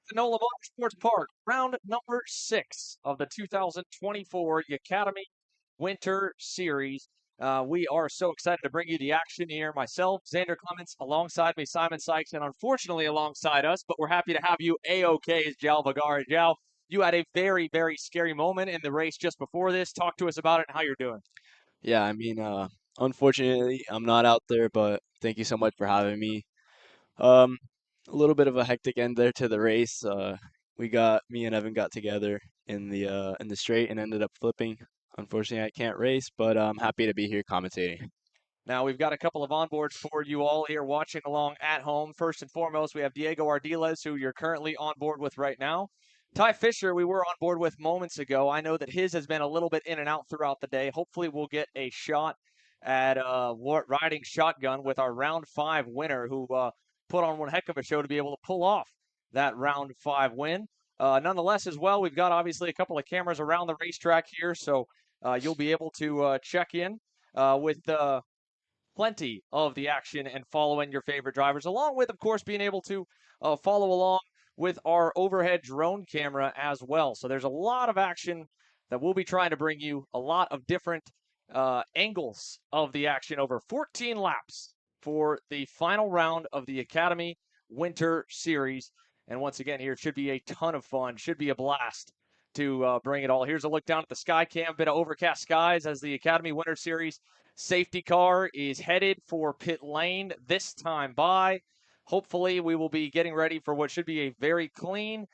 to NOLA Motorsports Park, round number 6 of the 2024 Yacademy Winter Series. We are so excited to bring you the action here. Myself, Xander Clements, alongside me, Simon Sykes, and unfortunately alongside us, but we're happy to have you A-OK is Jal Bagari. Jal, you had a very, very scary moment in the race just before this. Talk to us about it and how you're doing. Yeah, unfortunately, I'm not out there, but thank you so much for having me. Um, a little bit of a hectic end there to the race. Me and Evan got together in the straight and ended up flipping. Unfortunately, I can't race, but I'm happy to be here commentating. Now, we've got a couple of onboards for you all here watching along at home. First and foremost, we have Diego Ardiles, who you're currently on board with right now. Ty Fisher, we were on board with moments ago. I know that his has been a little bit in and out throughout the day. Hopefully, we'll get a shot at riding shotgun with our round 5 winner, who put on one heck of a show to be able to pull off that round 5 win. Nonetheless, as well, we've got obviously a couple of cameras around the racetrack here, so you'll be able to check in with plenty of the action and following your favorite drivers, along with, of course, being able to follow along with our overhead drone camera as well. So there's a lot of action that we'll be trying to bring you, a lot of different angles of the action over 14 laps for the final round of the Yacademy Winter Series. And once again, here it should be a ton of fun, should be a blast to bring it all. Here's a look down at the sky cam, bit of overcast skies as the Yacademy Winter Series safety car is headed for pit lane this time by. Hopefully, we will be getting ready for what should be a very clean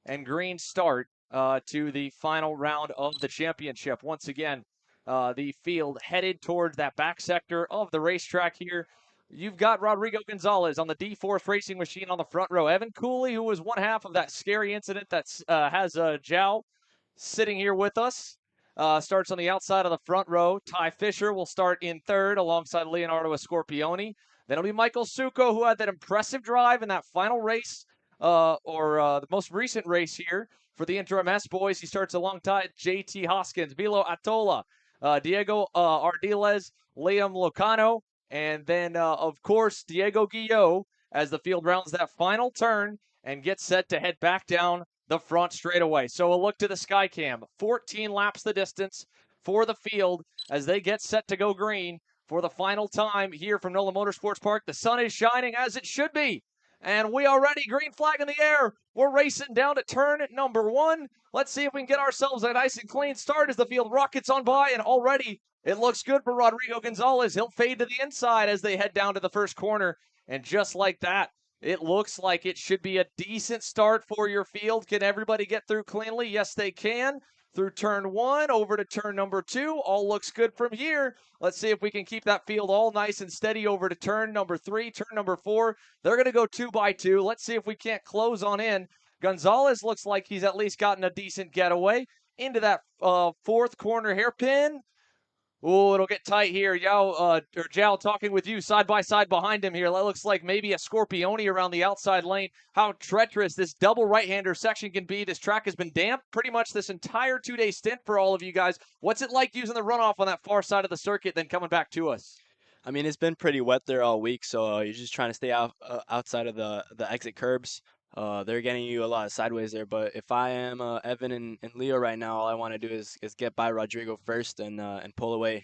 and green start to the final round of the championship. Once again, the field headed towards that back sector of the racetrack here. You've got Rodrigo Gonzalez on the D-Force Racing Machine on the front row. Evan Cooley, who was one half of that scary incident that has Zhao sitting here with us. Starts on the outside of the front row. Ty Fisher will start in third alongside Leonardo Scorpioni. Then it'll be Michael Succo, who had that impressive drive in that final race, the most recent race here for the Interim S boys. He starts alongside JT Hoskins, Vilo Atola, Diego Ardiles, Liam Locano, and then, of course, Diego Guillot as the field rounds that final turn and gets set to head back down the front straightaway. So a look to the Skycam. 14 laps the distance for the field as they get set to go green for the final time here from NOLA Motorsports Park. The sun is shining as it should be. And we are ready. Green flag in the air. We're racing down to turn number 1. Let's see if we can get ourselves a nice and clean start as the field rockets on by. And already it looks good for Rodrigo Gonzalez. He'll fade to the inside as they head down to the first corner. And just like that, it looks like it should be a decent start for your field. Can everybody get through cleanly? Yes, they can. Through turn 1, over to turn number 2. All looks good from here. Let's see if we can keep that field all nice and steady over to turn number 3, turn number 4. They're going to go 2 by 2. Let's see if we can't close on in. Gonzalez looks like he's at least gotten a decent getaway into that fourth corner hairpin. Oh, it'll get tight here. Jal talking with you side by side behind him here. That looks like maybe a Scorpione around the outside lane. How treacherous this double right-hander section can be. This track has been damp pretty much this entire 2-day stint for all of you guys. What's it like using the runoff on that far side of the circuit, then coming back to us? It's been pretty wet there all week, so you're just trying to stay outside of the exit curbs. They're getting you a lot of sideways there, but if I am Evan and Leo right now, all I want to do is get by Rodrigo first and pull away.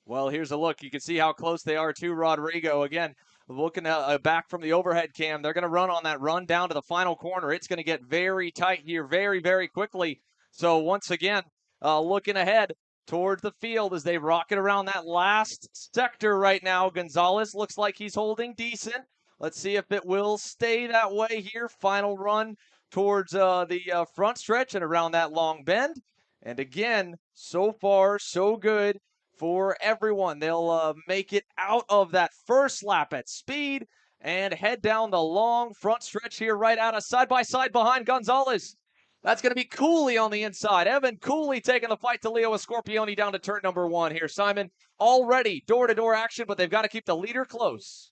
Well, here's a look. You can see how close they are to Rodrigo. Again, looking back from the overhead cam, they're going to run on that run down to the final corner. It's going to get very tight here very, very quickly. So once again, looking ahead towards the field as they rocket around that last sector right now. Gonzalez looks like he's holding decent. Let's see if it will stay that way here. Final run towards the front stretch and around that long bend. And again, so far, so good for everyone. They'll make it out of that first lap at speed and head down the long front stretch here right out of side by side behind Gonzalez. That's going to be Cooley on the inside. Evan Cooley taking the fight to Leo Scorpioni down to turn number 1 here. Simon, already door-to-door action, but they've got to keep the leader close.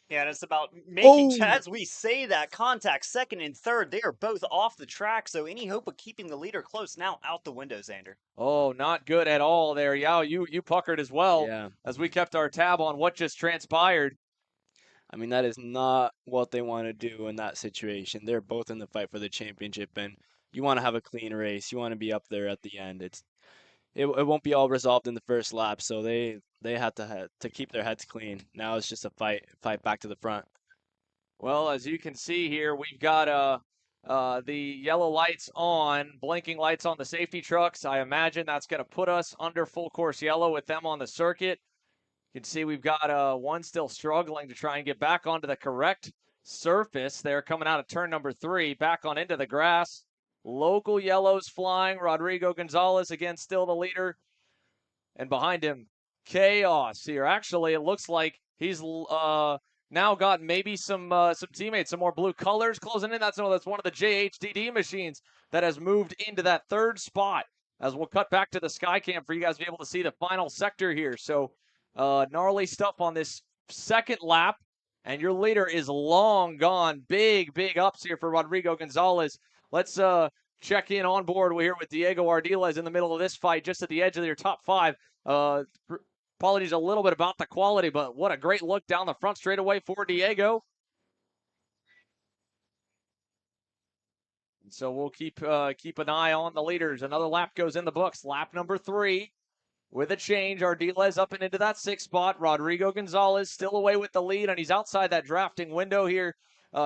Yeah, and it's about making, Oh! as we say that, contact second and third. They are both off the track, so any hope of keeping the leader close now out the window, Xander. Oh, not good at all there. Yao, you puckered as well Yeah. as we kept our tab on what just transpired. I mean, that is not what they want to do in that situation. They're both in the fight for the championship, and you want to have a clean race. You want to be up there at the end. It won't be all resolved in the first lap, so they had to keep their heads clean. Now it's just a fight back to the front. Well, as you can see here, we've got the yellow lights on, blinking lights on the safety trucks. I imagine that's going to put us under full course yellow with them on the circuit. You can see we've got one still struggling to try and get back onto the correct surface. They're coming out of turn number 3, back on into the grass. Local yellows flying. Rodrigo Gonzalez again still the leader. And behind him, chaos here. Actually, it looks like he's now got maybe some teammates, some more blue colors closing in. That's one of the JHDD machines that has moved into that third spot. As we'll cut back to the sky cam for you guys to be able to see the final sector here. So gnarly stuff on this second lap. And your leader is long gone. Big ups here for Rodrigo Gonzalez. Let's check in on board. We're here with Diego Ardiles in the middle of this fight, just at the edge of your top 5. Apologies a little bit about the quality, but what a great look down the front straightaway for Diego. So we'll keep an eye on the leaders. Another lap goes in the books. Lap number 3 with a change. Ardiles up and into that 6th spot. Rodrigo Gonzalez still away with the lead, and he's outside that drafting window here.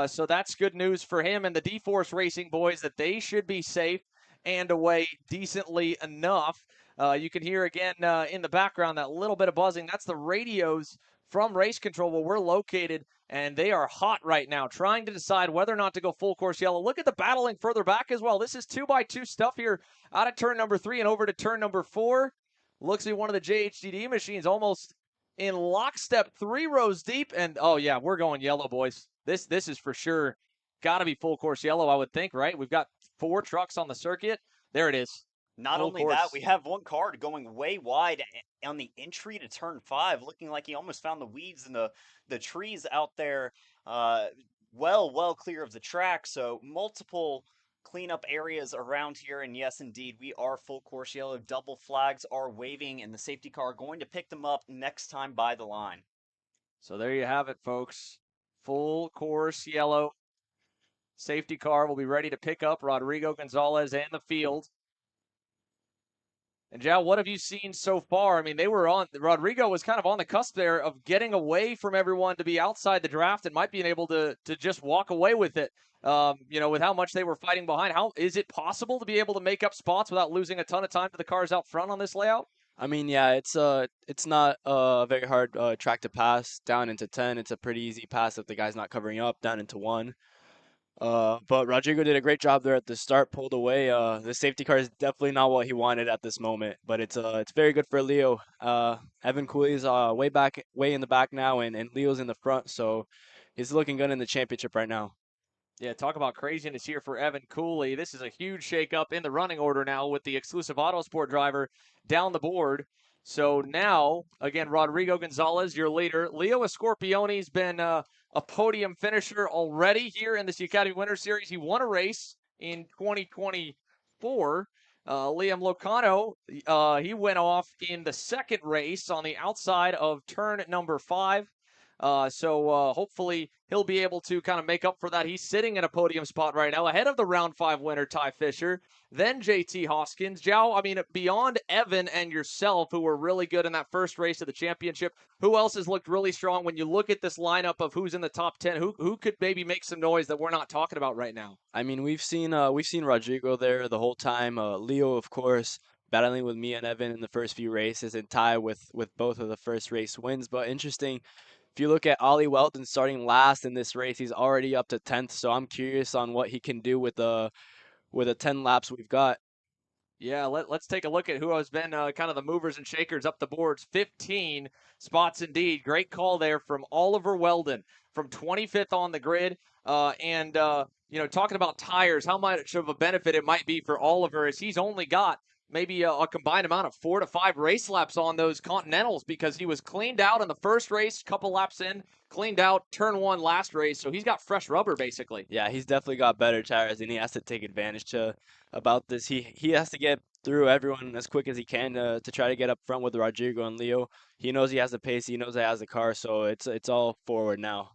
So that's good news for him and the D-Force Racing boys that they should be safe and away decently enough. You can hear again in the background that little bit of buzzing. That's the radios from Race Control where we're located, and they are hot right now, trying to decide whether or not to go full course yellow. Look at the battling further back as well. This is 2x2 stuff here out of turn number 3 and over to turn number 4. Looks like one of the JHDD machines almost in lockstep, 3 rows deep, and oh yeah, we're going yellow, boys. This is for sure got to be full course yellow, I would think, right? We've got 4 trucks on the circuit. There it is. Not Full only course. that, we have one car going way wide on the entry to turn 5, looking like he almost found the weeds and the trees out there, well clear of the track. So multiple cleanup areas around here, and yes, indeed, we are full course yellow. Double flags are waving, and the safety car going to pick them up next time by the line. So there you have it, folks. Full course yellow. Safety car will be ready to pick up Rodrigo Gonzalez and the field. And Joe, what have you seen so far? I mean, Rodrigo was kind of on the cusp there of getting away from everyone to be outside the draft and might be able to just walk away with it. With how much they were fighting behind. How is it possible to be able to make up spots without losing a ton of time to the cars out front on this layout? I mean, yeah, it's not a very hard track to pass. Down into 10, it's a pretty easy pass if the guy's not covering up. Down into 1. But Rodrigo did a great job there at the start, pulled away. The safety car is definitely not what he wanted at this moment, but it's very good for Leo. Evan Cooley's way in the back now, and Leo's in the front, so he's looking good in the championship right now. Yeah, talk about craziness here for Evan Cooley. This is a huge shakeup in the running order now with the exclusive Autosport driver down the board. So now, again, Rodrigo Gonzalez, your leader. Leo Escorpione's been a podium finisher already here in this Yacademy Winter Series. He won a race in 2024. Liam Locano, he went off in the second race on the outside of turn number 5. So hopefully he'll be able to kind of make up for that. He's sitting in a podium spot right now ahead of the round 5 winner, Ty Fisher, then JT Hoskins. Joe, I mean, beyond Evan and yourself, who were really good in that first race of the championship, who else has looked really strong when you look at this lineup of who's in the top 10? Who could maybe make some noise that we're not talking about right now? I mean, we've seen Rodrigo there the whole time. Leo, of course, battling with me and Evan in the first few races, and Ty with both of the first race wins. But interesting, if you look at Ollie Weldon starting last in this race, he's already up to 10th. So I'm curious on what he can do with the 10 laps we've got. Yeah, let's take a look at who has been kind of the movers and shakers up the boards. 15 spots indeed. Great call there from Oliver Weldon from 25th on the grid. Talking about tires, how much of a benefit it might be for Oliver is he's only got maybe a combined amount of 4 to 5 race laps on those Continentals because he was cleaned out in the first race, couple laps in, cleaned out turn 1 last race. So he's got fresh rubber basically. Yeah, he's definitely got better tires, and he has to take advantage about this. He has to get through everyone as quick as he can to try to get up front with Rodrigo and Leo. He knows he has the pace. He knows he has the car, so it's all forward now.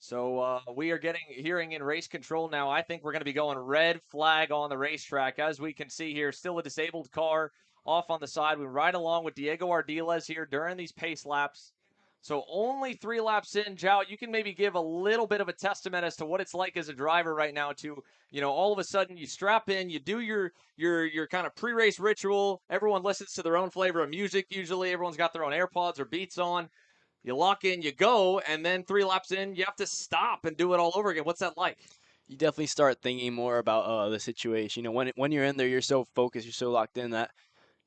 So we are hearing in race control now. I think we're going to be going red flag on the racetrack. As we can see here, still a disabled car off on the side. We ride along with Diego Ardiles here during these pace laps. So only 3 laps in, Jow, you can maybe give a little bit of a testament as to what it's like as a driver right now to, all of a sudden you strap in, you do your kind of pre-race ritual. Everyone listens to their own flavor of music usually. Everyone's got their own AirPods or Beats on. You lock in, you go, and then 3 laps in, you have to stop and do it all over again. What's that like? You definitely start thinking more about the situation. When you're in there, you're so focused, you're so locked in that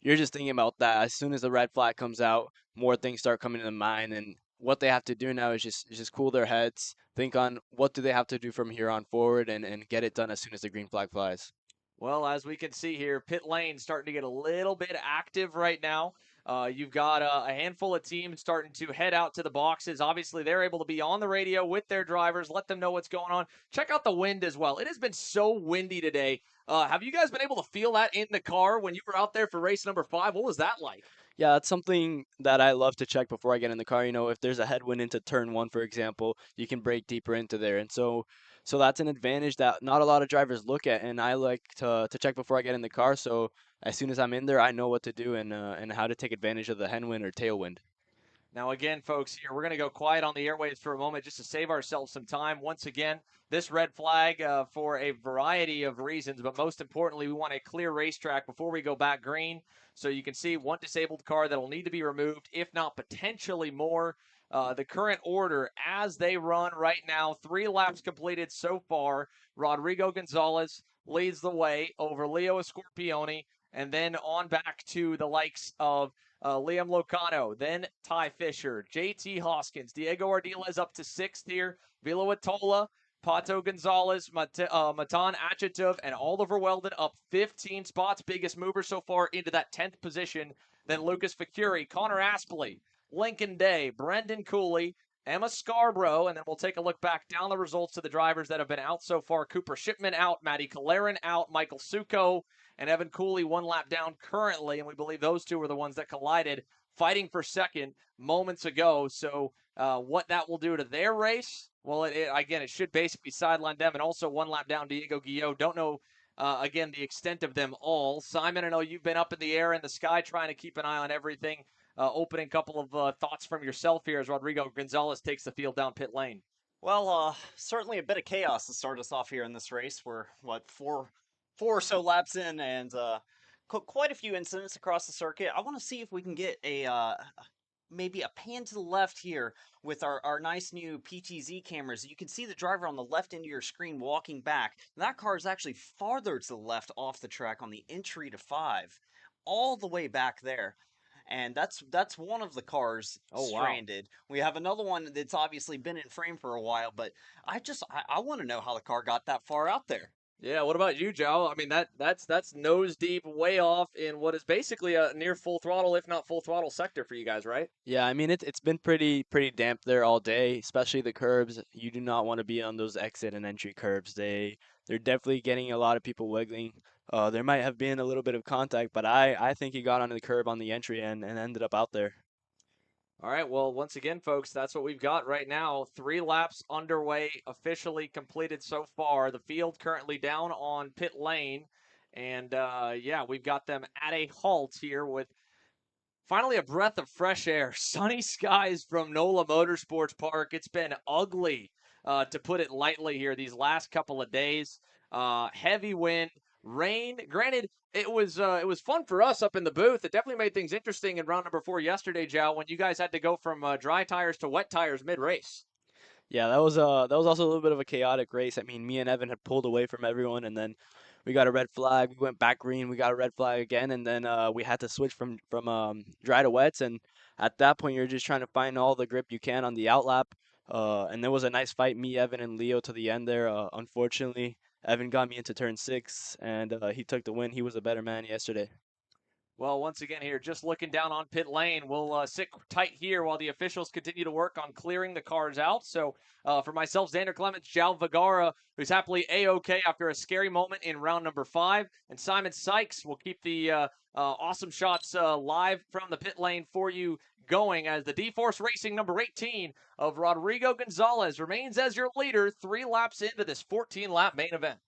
you're just thinking about that. As soon as the red flag comes out, more things start coming to mind, and what they have to do now is just cool their heads, think on what do they have to do from here on forward, and get it done as soon as the green flag flies. Well, as we can see here, pit lane starting to get a little bit active right now. You've got a handful of teams starting to head out to the boxes. Obviously, they're able to be on the radio with their drivers, let them know what's going on. Check out the wind as well. It has been so windy today. Have you guys been able to feel that in the car when you were out there for race number 5? What was that like? Yeah, that's something that I love to check before I get in the car. If there's a headwind into turn one, for example, you can break deeper into there, and so that's an advantage that not a lot of drivers look at, and I like to check before I get in the car. So as soon as I'm in there, I know what to do and how to take advantage of the headwind or tailwind. Now, again, folks, here we're going to go quiet on the airwaves for a moment just to save ourselves some time. Once again, this red flag for a variety of reasons, but most importantly, we want a clear racetrack before we go back green. So you can see one disabled car that will need to be removed, if not potentially more. The current order as they run right now, 3 laps completed so far. Rodrigo Gonzalez leads the way over Leo Scorpione, and then on back to the likes of Liam Locano, then Ty Fisher, JT Hoskins, Diego Ardiles up to 6th here, Vila Atola, Pato Gonzalez, Matan Achatov, and Oliver Weldon up 15 spots. Biggest mover so far into that 10th position. Then Lucas Facuri, Connor Aspley, Lincoln Day, Brendan Cooley, Emma Scarborough, and then we'll take a look back down the results to the drivers that have been out so far. Cooper Shipman out, Matty Kalarin out, Michael Suko, and Evan Cooley 1 lap down currently, and we believe those two were the ones that collided, fighting for second moments ago. So what that will do to their race, well, again, it should basically sideline them, and also 1 lap down Diego Guillot. Don't know, again, the extent of them all. Simon, I know you've been up in the air in the sky trying to keep an eye on everything. Opening couple of thoughts from yourself here as Rodrigo Gonzalez takes the field down pit lane. Well, certainly a bit of chaos to start us off here in this race. We're four or so laps in, and quite a few incidents across the circuit. I want to see if we can get a maybe a pan to the left here with our nice new PTZ cameras. You can see the driver on the left end of your screen walking back. That car is actually farther to the left off the track on the entry to 5, all the way back there. And that's one of the cars stranded. Wow. We have another one that's obviously been in frame for a while, but I want to know how the car got that far out there. Yeah, what about you, Joe? I mean, that's nose deep, way off in what is basically a near full throttle, if not full throttle sector for you guys, right? Yeah, I mean it's been pretty damp there all day, especially the curbs. You do not want to be on those exit and entry curbs. They're definitely getting a lot of people wiggling. There might have been a little bit of contact, but I think he got onto the curb on the entry and ended up out there. All right, well, once again, folks, that's what we've got right now. 3 laps underway, officially completed so far. The field currently down on pit lane. And, yeah, we've got them at a halt here with finally a breath of fresh air. Sunny skies from NOLA Motorsports Park. It's been ugly, to put it lightly here, these last couple of days. Heavy wind, rain. Granted, it was fun for us up in the booth. It definitely made things interesting in round number 4 yesterday, Joe, when you guys had to go from dry tires to wet tires mid-race. Yeah, that was also a little bit of a chaotic race. I mean, me and Evan had pulled away from everyone, and then we got a red flag. We went back green. We got a red flag again, and then we had to switch from dry to wets. And at that point, you're just trying to find all the grip you can on the outlap. And there was a nice fight, me, Evan, and Leo to the end there. Unfortunately, Evan got me into turn 6, and he took the win. He was a better man yesterday. Well, once again here, just looking down on pit lane. We'll sit tight here while the officials continue to work on clearing the cars out. So for myself, Xander Clements, Jal Vagara, who's happily A-OK after a scary moment in round number 5, and Simon Sykes will keep the awesome shots live from the pit lane for you going as the D-Force Racing number 18 of Rodrigo Gonzalez remains as your leader 3 laps into this 14-lap main event.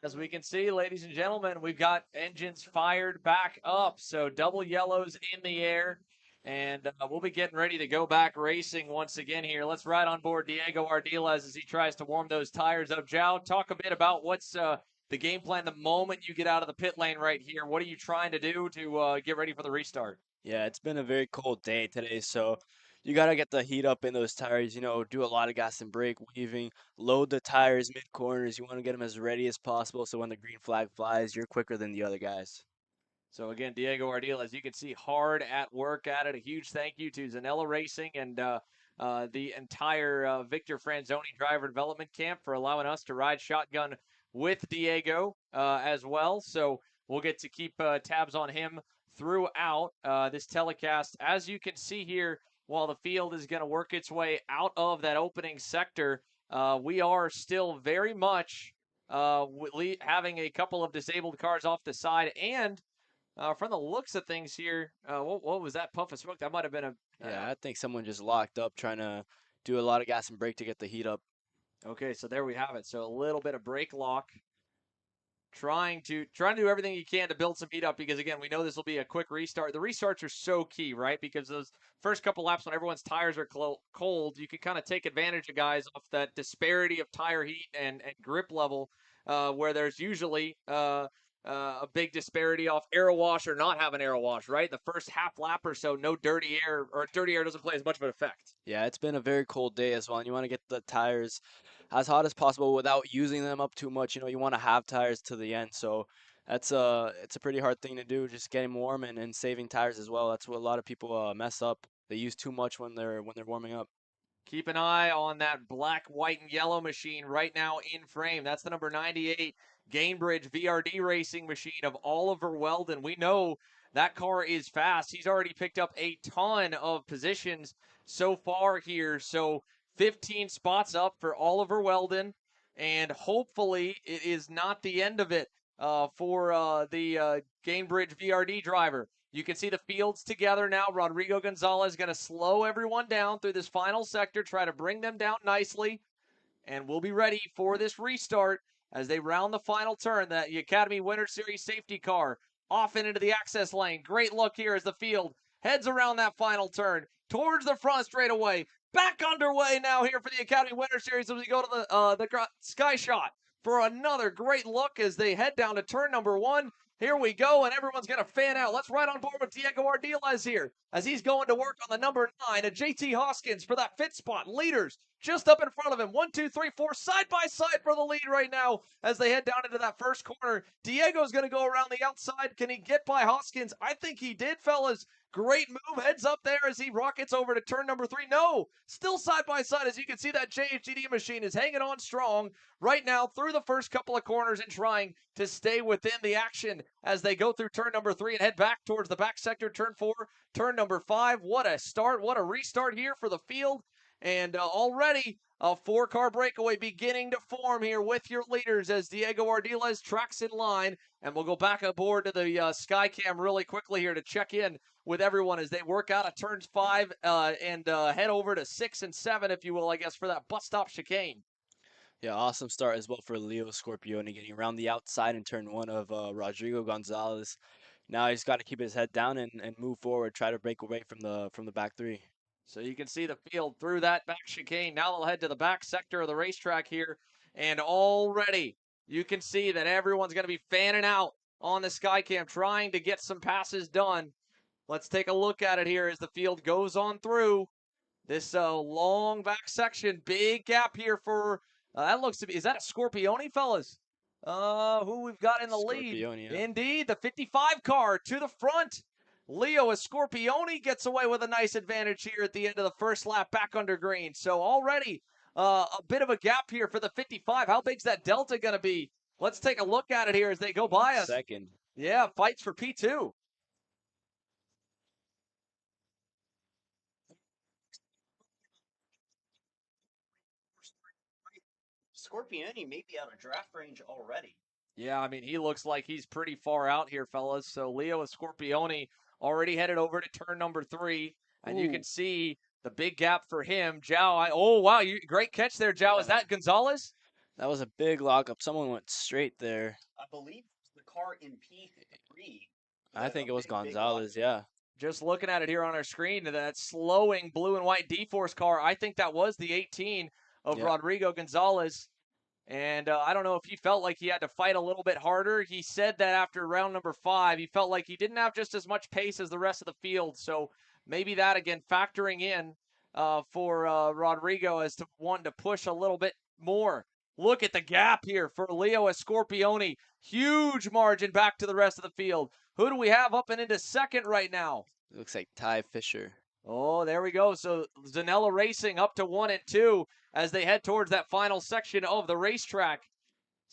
As we can see, ladies and gentlemen, we've got engines fired back up. So double yellows in the air. And we'll be getting ready to go back racing once again here. Let's ride on board Diego Ardiles as he tries to warm those tires up. Joe, talk a bit about what's the game plan the moment you get out of the pit lane right here. What are you trying to do to get ready for the restart? Yeah, it's been a very cold day today, so you gotta get the heat up in those tires. Do a lot of gas and brake weaving, load the tires mid corners. You want to get them as ready as possible, so when the green flag flies, you're quicker than the other guys. So again, Diego Ardila, as you can see, hard at work at it. A huge thank you to Zanella Racing and the entire Victor Franzoni driver development camp for allowing us to ride shotgun with Diego as well. So we'll get to keep tabs on him throughout this telecast. As you can see here, while the field is going to work its way out of that opening sector, we are still very much having a couple of disabled cars off the side and from the looks of things here, what was that puff of smoke? That might have been a. Yeah, I think someone just locked up trying to do a lot of gas and brake to get the heat up. Okay, so there we have it. So a little bit of brake lock, trying to do everything you can to build some heat up because again, we know this will be a quick restart. The restarts are so key, right? Because those first couple laps when everyone's tires are cold, you can kind of take advantage of guys off that disparity of tire heat and grip level, where there's usually a big disparity off aero wash or not having aero wash, right? The first half lap or so, no dirty air, or dirty air doesn't play as much of an effect. Yeah, it's been a very cold day as well, and you want to get the tires as hot as possible without using them up too much. You want to have tires to the end, so it's a pretty hard thing to do, just getting warm and saving tires as well. That's what a lot of people mess up. They use too much when they're warming up. Keep an eye on that black, white, and yellow machine right now in frame. That's the number 98 Gainbridge VRD racing machine of Oliver Weldon. We know that car is fast. He's already picked up a ton of positions so far here. So 15 spots up for Oliver Weldon. And hopefully it is not the end of it for the Gainbridge VRD driver. You can see the fields together now. Rodrigo Gonzalez going to slow everyone down through this final sector, try to bring them down nicely, and we'll be ready for this restart as they round the final turn. The Yacademy Winter Series safety car off and into the access lane. Great look here as the field heads around that final turn towards the front straightaway. Back underway now here for the Yacademy Winter Series as we go to the Sky Shot for another great look as they head down to turn number one. Here we go, and everyone's going to fan out. Let's ride on board with Diego Ardiles here as he's going to work on the number 9, a JT Hoskins for that fit spot. Leaders just up in front of him. 1, 2, 3, 4, side by side for the lead right now as they head down into that first corner. Diego's going to go around the outside. Can he get by Hoskins? I think he did, fellas. Great move, heads up there as he rockets over to turn number 3. No, still side by side as you can see that JHGD machine is hanging on strong right now through the first couple of corners and trying to stay within the action as they go through turn number 3 and head back towards the back sector, turn 4, turn number 5. What a start, what a restart here for the field. And already a 4-car breakaway beginning to form here with your leaders as Diego Ardiles tracks in line. And we'll go back aboard to the Skycam really quickly here to check in with everyone as they work out of turns 5 and head over to 6 and 7, if you will, I guess, for that bus stop chicane. Yeah, awesome start as well for Leo Scorpione getting around the outside in turn 1 of Rodrigo Gonzalez. Now he's got to keep his head down and move forward, try to break away from the back 3. So you can see the field through that back chicane. Now they'll head to the back sector of the racetrack here. And already you can see that everyone's going to be fanning out on the Skycam, trying to get some passes done. Let's take a look at it here as the field goes on through this long back section. Big gap here for, that looks to be, is that a Scorpione, fellas? Who we've got in the lead. Scorpione, yeah. Indeed, the 55 car to the front. Leo Scorpione gets away with a nice advantage here at the end of the first lap back under green. So already a bit of a gap here for the 55. How big's that delta going to be? Let's take a look at it here as they go by us. Second. Yeah, fights for P2. Scorpione may be out of draft range already. Yeah, I mean, he looks like he's pretty far out here, fellas. So Leo Scorpione already headed over to turn number 3. And you can see the big gap for him. Oh, wow, great catch there, Joe. Is that Gonzalez? That was a big lockup. Someone went straight there. I believe the car in P3. I A think it was big lock. Gonzalez. Yeah. Just looking at it here on our screen, that slowing blue and white D-Force car, I think that was the 18 of Yeah. Rodrigo Gonzalez. And I don't know if he felt like he had to fight a little bit harder. He said that after round number 5, he felt like he didn't have just as much pace as the rest of the field. So maybe that, again, factoring in for Rodrigo as to wanting to push a little bit more. Look at the gap here for Leo Escorpione. Huge margin back to the rest of the field. Who do we have up and into second right now? It looks like Ty Fisher. Oh, there we go. So Zanella Racing up to 1 and 2 as they head towards that final section of the racetrack.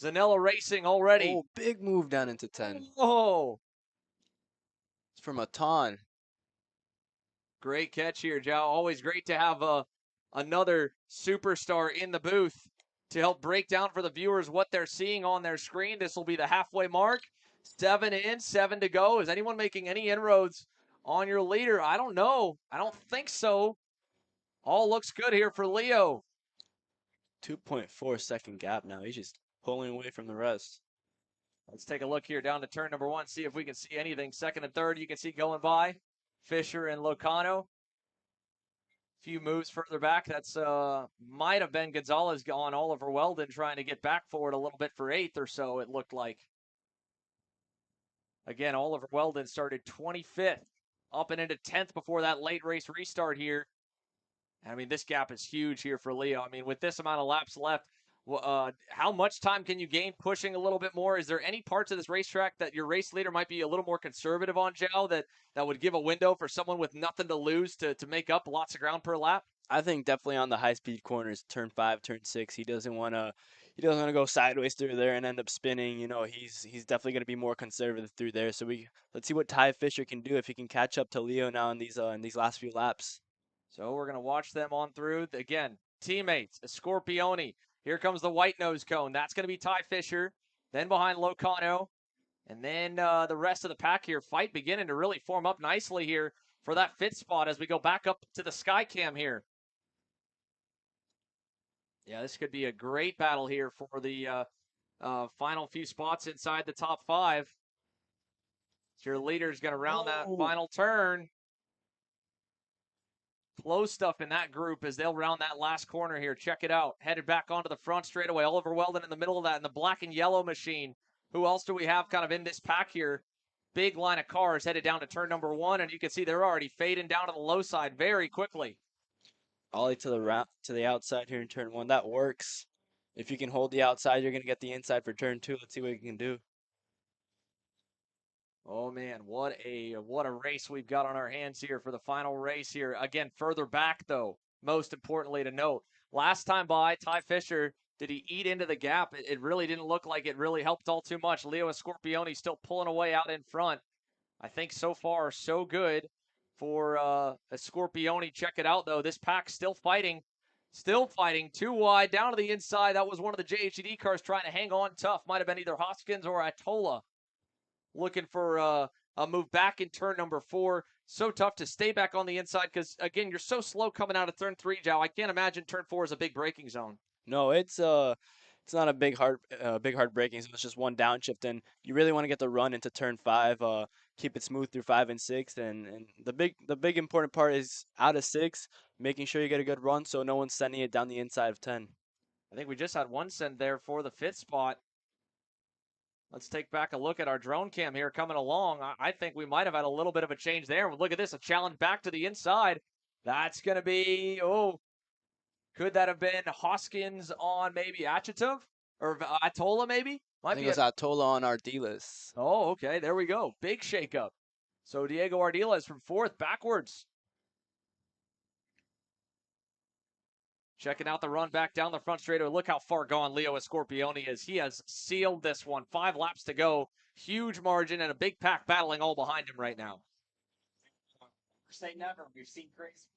Zanella Racing already. Oh, big move down into 10. Oh, It's from a ton. great catch here, Joe. Always great to have another superstar in the booth to help break down for the viewers what they're seeing on their screen. This will be the halfway mark. 7 in, 7 to go. Is anyone making any inroads on your leader? I don't know. I don't think so. All looks good here for Leo. 2.4 second gap now. He's just pulling away from the rest. Let's take a look here down to turn number 1, see if we can see anything. Second and third, you can see going by Fisher and Locano. Few moves further back. That's might have been Gonzalez on Oliver Weldon trying to get back forward a little bit for 8th or so, it looked like. Again, Oliver Weldon started 25th, up and into 10th before that late race restart here. I mean, this gap is huge here for Leo. I mean, with this amount of laps left, how much time can you gain pushing a little bit more? Is there any parts of this racetrack that your race leader might be a little more conservative on, Joe, that would give a window for someone with nothing to lose to make up lots of ground per lap? I think definitely on the high speed corners, turn 5, turn 6, he doesn't want to go sideways through there and end up spinning. You know, he's definitely going to be more conservative through there. So let's see what Ty Fisher can do if he can catch up to Leo now in these last few laps. So we're going to watch them on through. Again, teammates, Scorpione. Here comes the white nose cone. That's going to be Ty Fisher. Then behind Locano. And then the rest of the pack here. Fight beginning to really form up nicely here for that 5th spot as we go back up to the sky cam here. Yeah, this could be a great battle here for the final few spots inside the top 5. Your leader's going to round that final turn. Close stuff in that group as they'll round that last corner here. Check it out. Headed back onto the front straightaway. Oliver Weldon in the middle of that in the black and yellow machine. Who else do we have kind of in this pack here? Big line of cars headed down to turn number 1, and you can see they're already fading down to the low side very quickly. Ollie to the outside here in turn 1. That works. If you can hold the outside, you're going to get the inside for turn 2. Let's see what you can do. Oh man, what a race we've got on our hands here for the final race here. Again, further back though, most importantly to note, last time by, Ty Fisher, did he eat into the gap? It really didn't look like it really helped all too much. Leo Scorpione still pulling away out in front. I think so far so good for Scorpione. Check it out though. This pack still fighting. Still fighting. Too wide. Down to the inside. That was one of the JHD cars trying to hang on tough. Might have been either Hoskins or Atola. Looking for a move back in turn number 4. So tough to stay back on the inside because, again, you're so slow coming out of turn 3, Joe. I can't imagine turn 4 is a big braking zone. No, it's not a big hard braking zone. It's just one downshift, and you really want to get the run into turn 5. Keep it smooth through 5 and 6, and the big important part is out of 6, making sure you get a good run so no one's sending it down the inside of 10. I think we just had one send there for the 5th spot. Let's take back a look at our drone cam here coming along. I think we might have had a little bit of a change there. Look at this, a challenge back to the inside. That's going to be, could that have been Hoskins on maybe Achetov? Or Atola maybe? I think it was Atola on Ardiles. Oh, okay, there we go. Big shakeup. So Diego Ardiles from 4th backwards. Checking out the run back down the front straightaway. Look how far gone Leo Scorpione is. He has sealed this one. 5 laps to go. Huge margin and a big pack battling all behind him right now. Say never. We've seen crazy.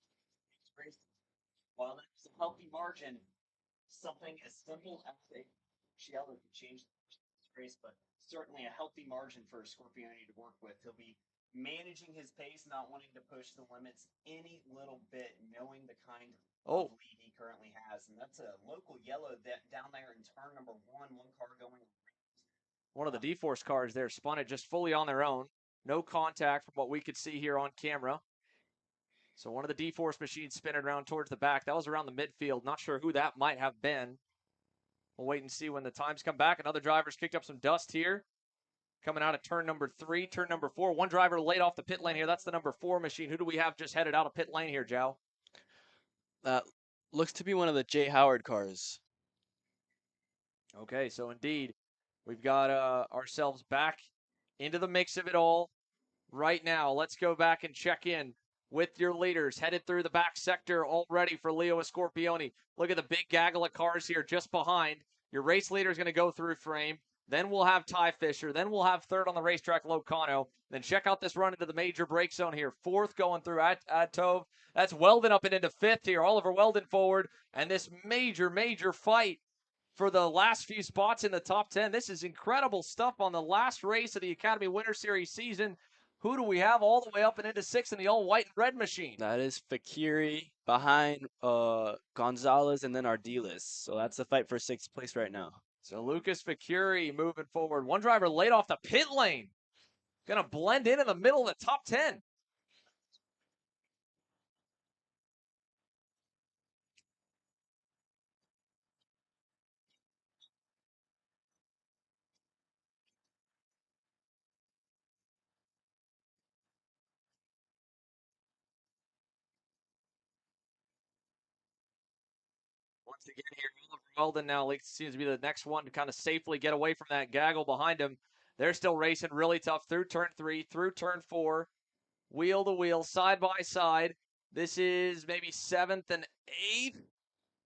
While there's a healthy margin, something as simple as a yellow could change this race, but certainly a healthy margin for Scorpione to work with. He'll be managing his pace, not wanting to push the limits any little bit, knowing the kind of lead he currently has. And that's a local yellow that down there in turn number One of the D-Force cars there spun it just fully on their own. No contact from what we could see here on camera. So one of the D-Force machines spinning around towards the back. That was around the midfield. Not sure who that might have been. We'll wait and see when the times come back. Another driver's kicked up some dust here. Coming out of turn number 3, turn number 4. One driver laid off the pit lane here. That's the number 4 machine. Who do we have just headed out of pit lane here, Joe? That looks to be one of the Jay Howard cars. Okay, so indeed, we've got ourselves back into the mix of it all right now. Let's go back and check in with your leaders. Headed through the back sector already for Leo Scorpioni. Look at the big gaggle of cars here just behind. Your race leader is going to go through frame. Then we'll have Ty Fisher. Then we'll have third on the racetrack, Locano. Then check out this run into the major break zone here. Fourth going through Tove. That's Weldon up and into fifth here. Oliver Weldon forward. And this major, major fight for the last few spots in the top 10. This is incredible stuff on the last race of the Yacademy Winter Series season. Who do we have all the way up and into sixth in the all white and red machine? That is Fakiri behind Gonzalez and then Ardiles. So that's the fight for 6th place right now. So Lucas Fakiri moving forward. One driver laid off the pit lane. Going to blend in the middle of the top 10. Once again here, Oliver Weldon now seems to be the next one to kind of safely get away from that gaggle behind him. They're still racing really tough through turn 3, through turn 4, wheel to wheel, side by side. This is maybe 7th and 8th.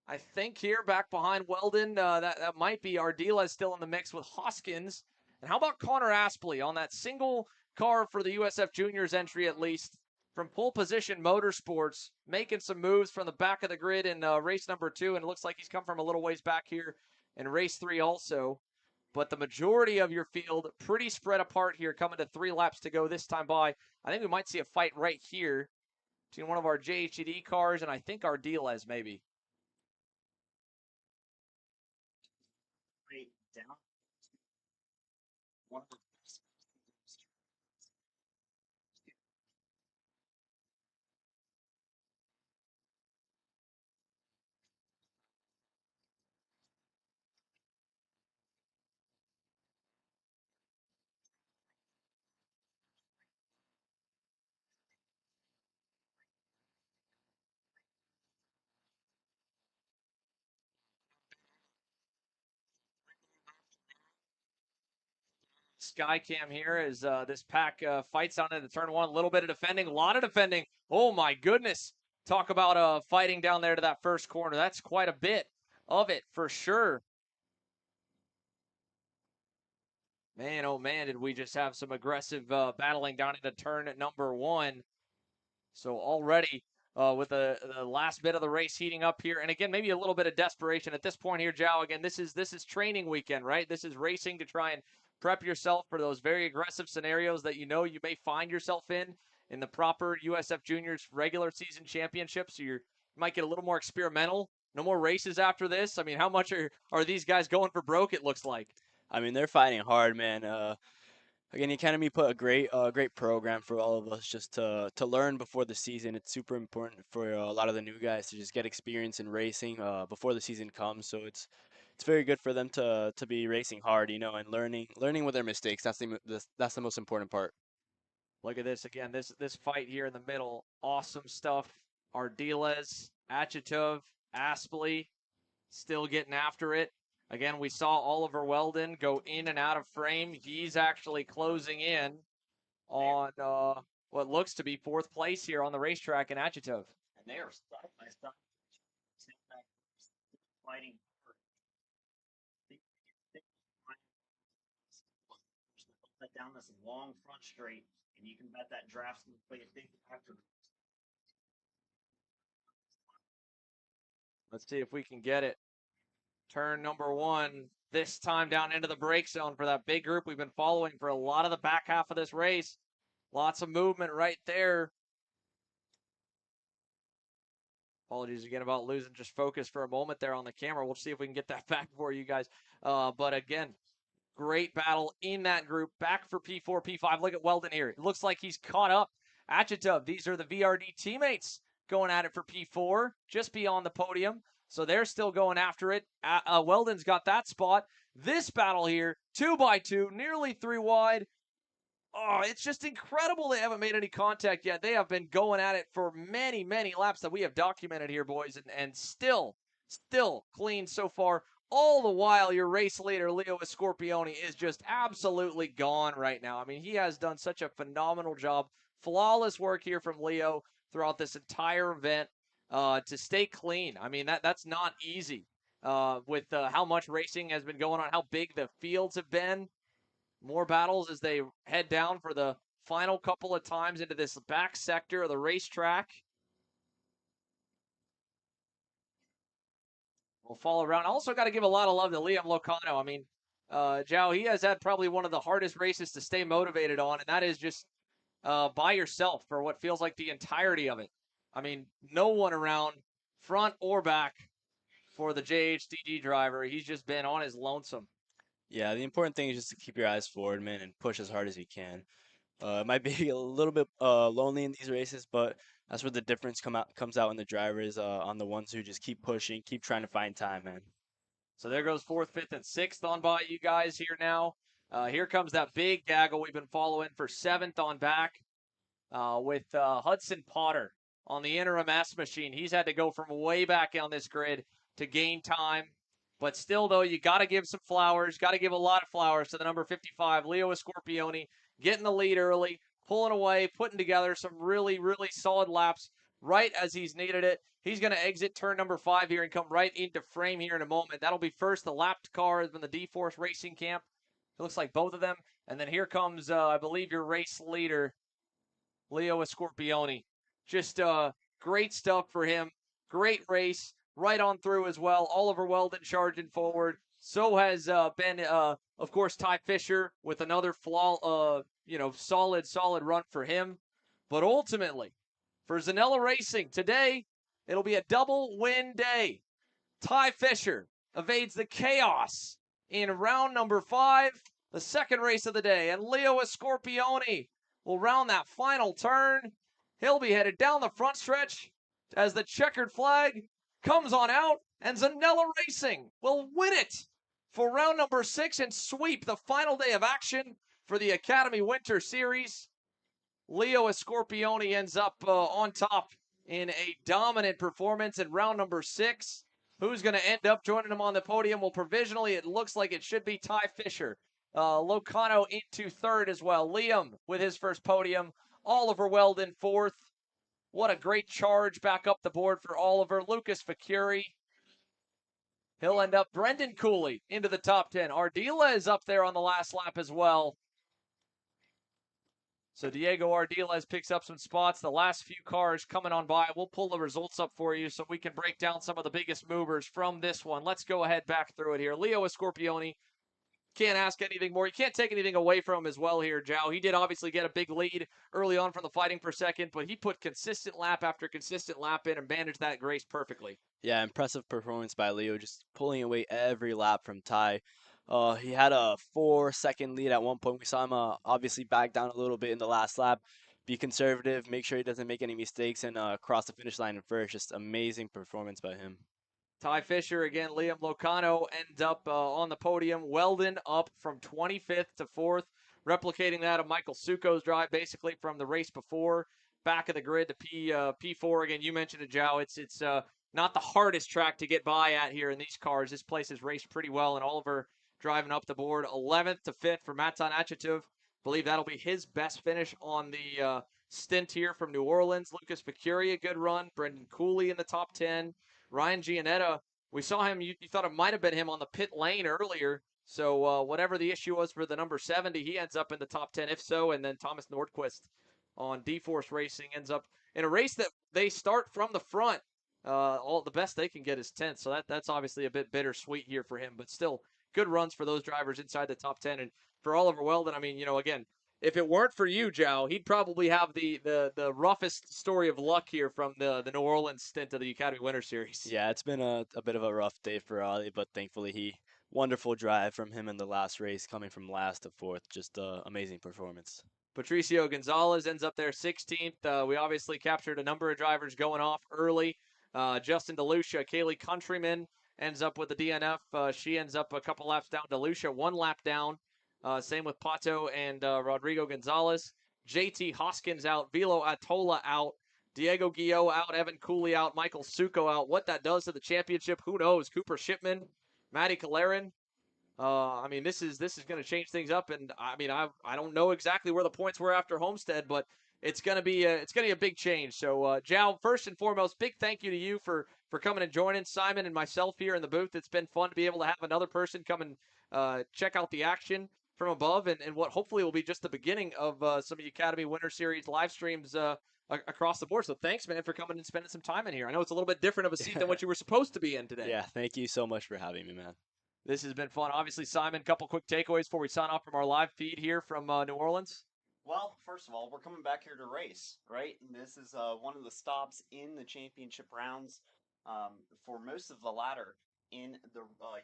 I think here back behind Weldon, that might be Ardila still in the mix with Hoskins. And how about Connor Aspley on that single car for the USF Juniors entry at least? From pole position motorsports, making some moves from the back of the grid in race number 2, and it looks like he's come from a little ways back here in race 3 also. But the majority of your field pretty spread apart here, coming to 3 laps to go this time by. I think we might see a fight right here between one of our JHD cars and I think our Diles maybe. Right down. One of the Skycam here as this pack fights on into turn 1. A little bit of defending, a lot of defending. Oh my goodness. Talk about fighting down there to that first corner. That's quite a bit of it for sure. Man, oh man, did we just have some aggressive battling down into turn number 1. So already with the last bit of the race heating up here, and again, maybe a little bit of desperation at this point here, Joe. Again, this is training weekend, right? This is racing to try and prep yourself for those very aggressive scenarios that you know you may find yourself in the proper USF Juniors regular season championship. So you might get a little more experimental. No more races after this. I mean, how much are these guys going for broke? It looks like. I mean, they're fighting hard, man. Again, Academy put a great program for all of us just to learn before the season. It's super important for a lot of the new guys to just get experience in racing before the season comes. So it's very good for them to be racing hard, you know, and learning with their mistakes. That's the most important part. Look at this again. This fight here in the middle. Awesome stuff. Ardiles, Achetov, Aspley still getting after it. Again, we saw Oliver Weldon go in and out of frame. He's actually closing in on what looks to be 4th place here on the racetrack in Achetov. And they are side by side. Fighting. Down this long front straight, and you can bet that draft's going to play a big factor. Let's see if we can get it. Turn number 1, this time down into the break zone for that big group we've been following for a lot of the back half of this race. Lots of movement right there. Apologies again about losing just focus for a moment there on the camera. We'll see if we can get that back for you guys. But again, Great battle in that group. Back for P4, P5. Look at Weldon here. It looks like he's caught up. Achatub, these are the VRD teammates going at it for P4, just beyond the podium. So they're still going after it. Weldon's got that spot. This battle here, 2x2, nearly 3 wide. Oh, it's just incredible they haven't made any contact yet. They have been going at it for many, many laps that we have documented here, boys, and still clean so far. All the while, your race leader, Leo Scorpioni, is just absolutely gone right now. I mean, he has done such a phenomenal job. Flawless work here from Leo throughout this entire event to stay clean. I mean, that's not easy with how much racing has been going on, how big the fields have been. More battles as they head down for the final couple of times into this back sector of the racetrack. We'll follow around. Also got to give a lot of love to Liam Locano. I mean, Joe, he has had probably one of the hardest races to stay motivated on, and that is just by yourself for what feels like the entirety of it. I mean, no one around, front or back, for the JHDG driver. He's just been on his lonesome. Yeah, the important thing is just to keep your eyes forward, man, and push as hard as you can. It might be a little bit lonely in these races, but that's where the difference comes out in the drivers, on the ones who just keep pushing, keep trying to find time, man. So there goes 4th, 5th, and 6th on by you guys here now. Here comes that big gaggle we've been following for 7th on back with Hudson Potter on the interim S machine. He's had to go from way back on this grid to gain time. But still, though, you got to give some flowers, got to give a lot of flowers to the number 55, Leo Scorpioni, getting the lead early, pulling away, putting together some really, really solid laps right as he's needed it. He's going to exit turn number 5 here and come right into frame here in a moment. That'll be first. The lapped car has been the D-Force Racing Camp. It looks like both of them. And then here comes, I believe, your race leader, Leo Scorpioni. Just great stuff for him. Great race. Right on through as well. Oliver Weldon charging forward. So has been, of course, Ty Fisher with another solid run for him. But ultimately, for Zanella Racing, today, it'll be a double win day. Ty Fisher evades the chaos in round number 5, the second race of the day. And Leo Scorpioni will round that final turn. He'll be headed down the front stretch as the checkered flag comes on out, and Zanella Racing will win it for round number 6 and sweep the final day of action for the Yacademy Winter Series. Leo Scorpioni ends up on top in a dominant performance in round number 6. Who's going to end up joining him on the podium? Well, provisionally, it looks like it should be Ty Fisher. Locano into 3rd as well. Liam with his first podium. Oliver Weldon 4th. What a great charge back up the board for Oliver. Lucas Facuri. He'll end up Brendan Cooley into the top 10. Ardila is up there on the last lap as well. So Diego Ardiles picks up some spots. The last few cars coming on by. We'll pull the results up for you so we can break down some of the biggest movers from this one. Let's go ahead back through it here. Leo Scorpioni. Can't ask anything more. You can't take anything away from him as well here, Joe. He did obviously get a big lead early on from the fighting per second, but he put consistent lap after consistent lap in and managed that grace perfectly. Yeah, impressive performance by Leo, just pulling away every lap from Ty. He had a 4-second lead at one point. We saw him obviously back down a little bit in the last lap. Be conservative, make sure he doesn't make any mistakes, and cross the finish line in first. Just amazing performance by him. Ty Fisher, again, Liam Locano ends up on the podium. Weldon up from 25th to 4th, replicating that of Michael Suko's drive basically from the race before. Back of the grid to P4. Again, you mentioned it, Joe. It's not the hardest track to get by at here in these cars. This place has raced pretty well, and Oliver driving up the board 11th to 5th for Matan Achatov. Believe that'll be his best finish on the stint here from New Orleans. Lucas Facuri, a good run. Brendan Cooley in the top 10. Ryan Gianetta, we saw him. You thought it might have been him on the pit lane earlier. So whatever the issue was for the number 70, he ends up in the top 10 if so. And then Thomas Nordquist on D-Force Racing ends up in a race that they start from the front. All the best they can get is 10th. So that's obviously a bit bittersweet here for him. But still, good runs for those drivers inside the top 10. And for Oliver Weldon, I mean, again, if it weren't for you, Joe, he'd probably have the roughest story of luck here from the New Orleans stint of the Yacademy Winter Series. Yeah, it's been a bit of a rough day for Ollie, but thankfully he wonderful drive from him in the last race, coming from last to fourth. Just amazing performance. Patricio Gonzalez ends up there 16th. We obviously captured a number of drivers going off early. Justin DeLucia, Kaylee Countryman ends up with the DNF. She ends up a couple laps down. DeLucia 1 lap down. Same with Pato and Rodrigo Gonzalez. JT Hoskins out. Vilo Atola out. Diego Guillot out. Evan Cooley out. Michael Suko out. What that does to the championship, who knows? Cooper Shipman, Matty Kalerin, I mean, this is going to change things up, and I mean, I don't know exactly where the points were after Homestead, but it's going to be a big change. So, Jao, first and foremost, big thank you to you for coming and joining Simon and myself here in the booth. It's been fun to be able to have another person come and check out the action from above, and what hopefully will be just the beginning of some of the Academy Winter Series live streams across the board. So, thanks, man, for coming and spending some time in here. I know it's a little bit different of a seat than what you were supposed to be in today. Yeah, thank you so much for having me, man. This has been fun. Obviously, Simon, a couple quick takeaways before we sign off from our live feed here from New Orleans. Well, first of all, we're coming back here to race, right? And this is one of the stops in the championship rounds for most of the ladder in the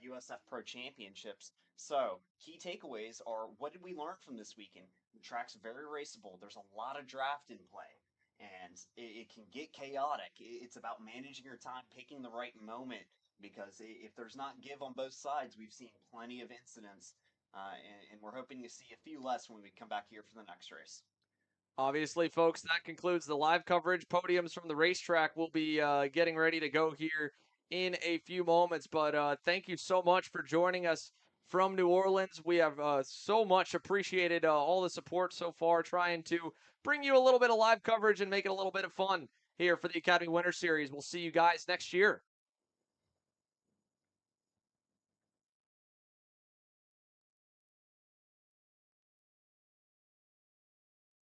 USF Pro Championships. So, key takeaways are, what did we learn from this weekend? The track's very raceable. There's a lot of draft in play, and it can get chaotic. It's about managing your time, picking the right moment, because if there's not give on both sides, we've seen plenty of incidents, and we're hoping to see a few less when we come back here for the next race. Obviously, folks, that concludes the live coverage. Podiums from the racetrack will be getting ready to go here in a few moments. But thank you so much for joining us from New Orleans. We have so much appreciated all the support so far, trying to bring you a little bit of live coverage and make it a little bit of fun here for the Academy Winter Series. We'll see you guys next year.